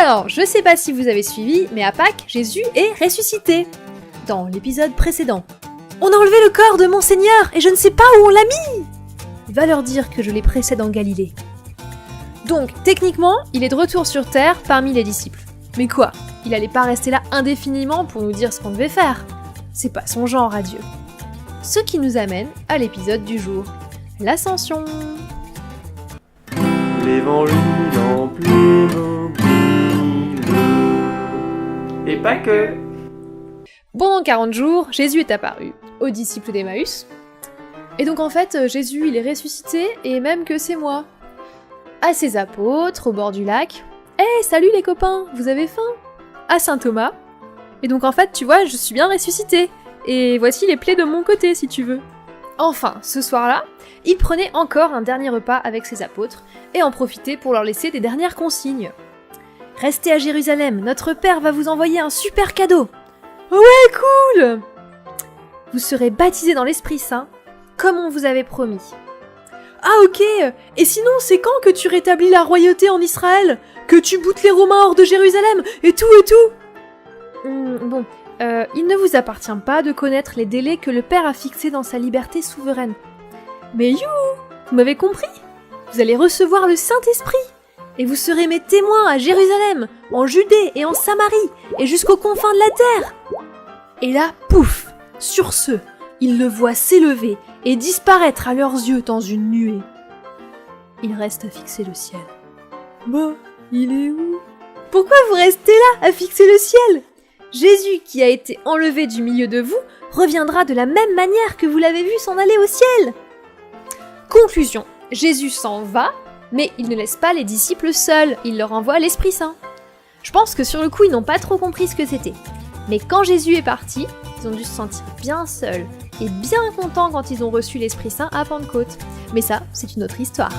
Alors, je sais pas si vous avez suivi, mais à Pâques, Jésus est ressuscité. Dans l'épisode précédent. On a enlevé le corps de mon Seigneur et je ne sais pas où on l'a mis. Va leur dire que je les précède en Galilée. Donc, techniquement, il est de retour sur Terre parmi les disciples. Mais quoi? Il allait pas rester là indéfiniment pour nous dire ce qu'on devait faire. C'est pas son genre à Dieu. Ce qui nous amène à l'épisode du jour. L'Ascension. L'évangile en Playmobil. Et pas que. Pendant 40 jours, Jésus est apparu aux disciples d'Emmaüs. Et donc en fait, Jésus il est ressuscité et même que c'est moi. À ses apôtres, au bord du lac. Hey, salut les copains, vous avez faim? À Saint Thomas. Et donc en fait, tu vois, je suis bien ressuscité. Et voici les plaies de mon côté si tu veux. Enfin, ce soir-là, il prenait encore un dernier repas avec ses apôtres et en profitait pour leur laisser des dernières consignes. Restez à Jérusalem, notre Père va vous envoyer un super cadeau. Ouais, cool! Vous serez baptisés dans l'Esprit Saint, comme on vous avait promis. Ah ok, et sinon c'est quand que tu rétablis la royauté en Israël? Que tu boutes les Romains hors de Jérusalem, et tout? Il ne vous appartient pas de connaître les délais que le Père a fixés dans sa liberté souveraine. Mais youhou, vous m'avez compris? Vous allez recevoir le Saint-Esprit, et vous serez mes témoins à Jérusalem, en Judée et en Samarie, et jusqu'aux confins de la terre. Et là, pouf, sur ce, ils le voient s'élever et disparaître à leurs yeux dans une nuée. Il reste à fixer le ciel. Bah, il est où? Pourquoi vous restez là, à fixer le ciel? Jésus, qui a été enlevé du milieu de vous, reviendra de la même manière que vous l'avez vu s'en aller au ciel. Conclusion, Jésus s'en va, mais il ne laisse pas les disciples seuls, il leur envoie l'Esprit Saint. Je pense que sur le coup, ils n'ont pas trop compris ce que c'était. Mais quand Jésus est parti, ils ont dû se sentir bien seuls et bien contents quand ils ont reçu l'Esprit Saint à Pentecôte. Mais ça, c'est une autre histoire.